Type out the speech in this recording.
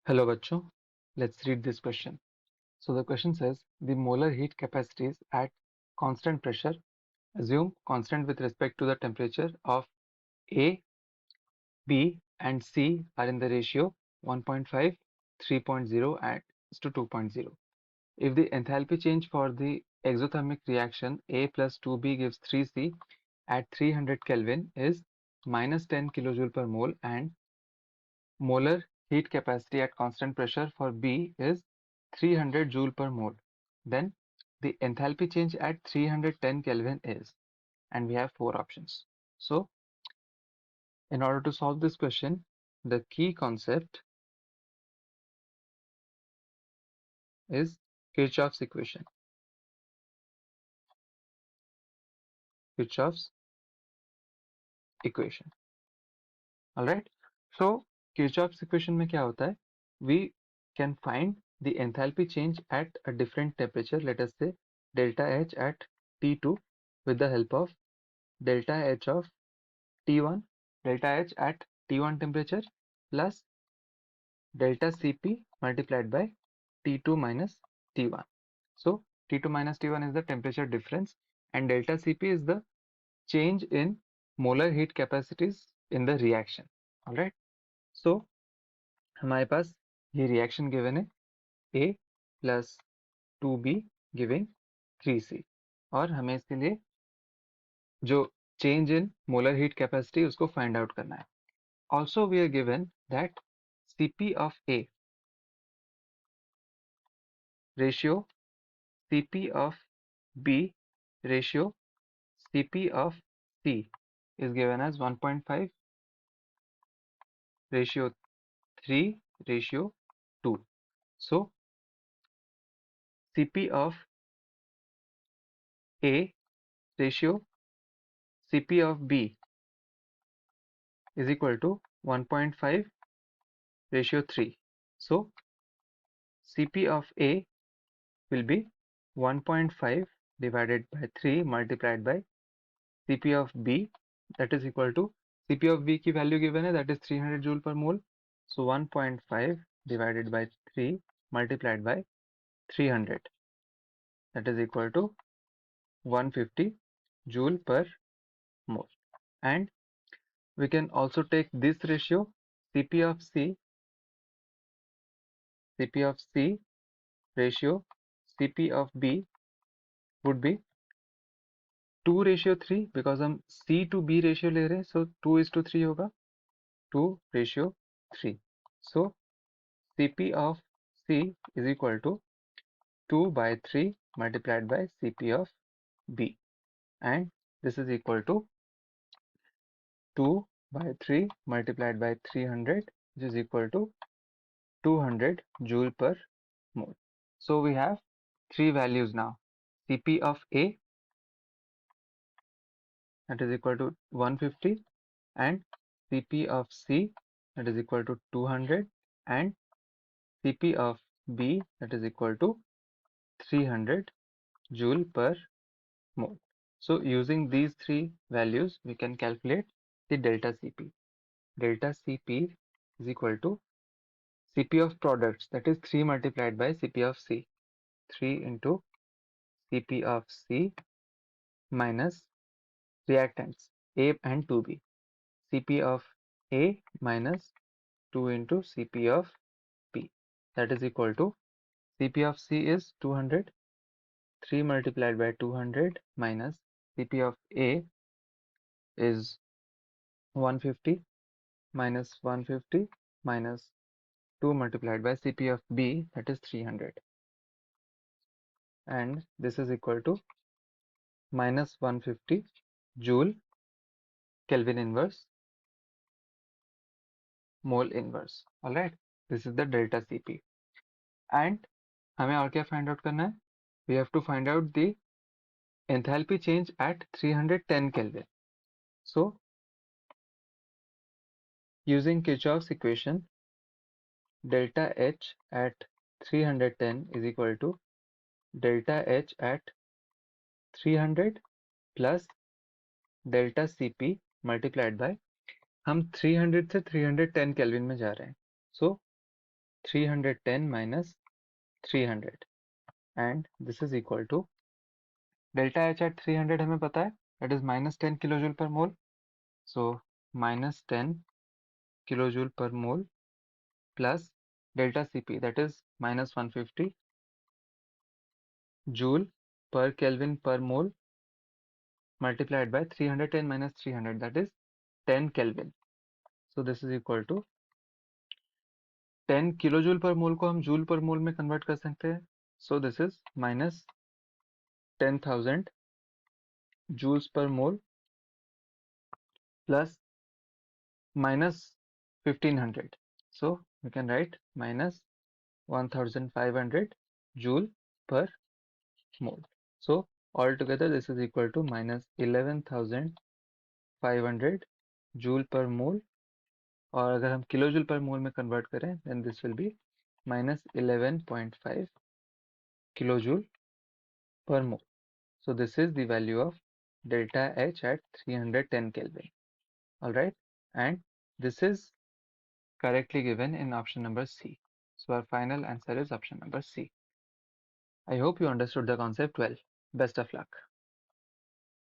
Hello बच्चों, let's read this question. So the question says the molar heat capacities at constant pressure, assume constant with respect to the temperature of A, B and C are in the ratio 1.5, 3.0 and to 2.0. If the enthalpy change for the exothermic reaction A plus 2B gives 3C at 300 Kelvin is minus 10 kilojoule per mole and molar heat capacity at constant pressure for B is 300 joule per mole. Then the enthalpy change at 310 Kelvin is, and we have four options. So in order to solve this question, the key concept is Kirchhoff's equation. Kirchhoff's equation. Alright. So Kirchhoff's equation में क्या होता है? We can find the enthalpy change at a different temperature, let us say delta H at T2 with the help of delta H of T1, delta H at T1 temperature plus delta Cp multiplied by T2 minus T1. So T2 minus T1 is the temperature difference and delta Cp is the change in molar heat capacities in the reaction. Alright. So हमारे पास ये reaction given है A plus 2B giving 3C और हमें इसके लिए जो change in molar heat capacity उसको find out करना है. Also we are given that Cp of A ratio Cp of B ratio Cp of C is given as 1.5 ratio 3 ratio 2. So Cp of A ratio Cp of B is equal to 1.5 ratio 3. So Cp of A will be 1.5 divided by 3 multiplied by Cp of B, that is equal to Cp of B की value given है, that is 300 joule per mole. So 1.5 divided by 3 multiplied by 300, that is equal to 150 joule per mole. And we can also take this ratio Cp of C ratio Cp of B would be 2 ratio 3 because हम C to B ratio ले रहे हैं, so 2:3 होगा, 2 ratio 3. So Cp of C is equal to 2 by 3 multiplied by Cp of B, and this is equal to 2 by 3 multiplied by 300, which is equal to 200 joule per mole. So we have three values now. Cp of A, that is equal to 150, and Cp of C, that is equal to 200, and Cp of B, that is equal to 300 joule per mole. So using these three values, we can calculate the delta Cp. Delta Cp is equal to Cp of products, that is 3 multiplied by Cp of C. 3 into Cp of C minus reactants A and 2B. Cp of A minus 2 into Cp of B. That is equal to Cp of C is 200. 3 multiplied by 200 minus Cp of A is 150 minus 150 minus 2 multiplied by Cp of B, that is 300, and this is equal to minus 150 joule Kelvin inverse mole inverse. Alright, this is the delta Cp. And हमें और क्या find out करना है? We have to find out the enthalpy change at 310 Kelvin. So using Kirchhoff's equation, delta H at 310 is equal to delta H at 300 plus delta Cp multiplied by, हम 300 से 310 kelvin में जा रहे हैं, so 310 minus 300 and this is equal to delta H at 300 हमें पता है, that is minus 10 kilojoule per mole. So minus 10 kilojoule per mole plus delta Cp, that is minus 150 joule per Kelvin per mole multiplied by 310 minus 300, that is 10 Kelvin. So this is equal to 10 kilojoule per mole को हम joule per mole में convert कर सकते हैं. So this is minus 10,000 joules per mole plus minus 1500. So we can write minus 1500 joule per mole. So altogether this is equal to minus 11,500 joule per mole, और अगर हम kilojoule पर मोल में convert करें then this will be minus 11.5 kilojoule per mole. So this is the value of delta H at 310 Kelvin. Alright, and this is correctly given in option number C. So our final answer is option number C. I hope you understood the concept well. Best of luck.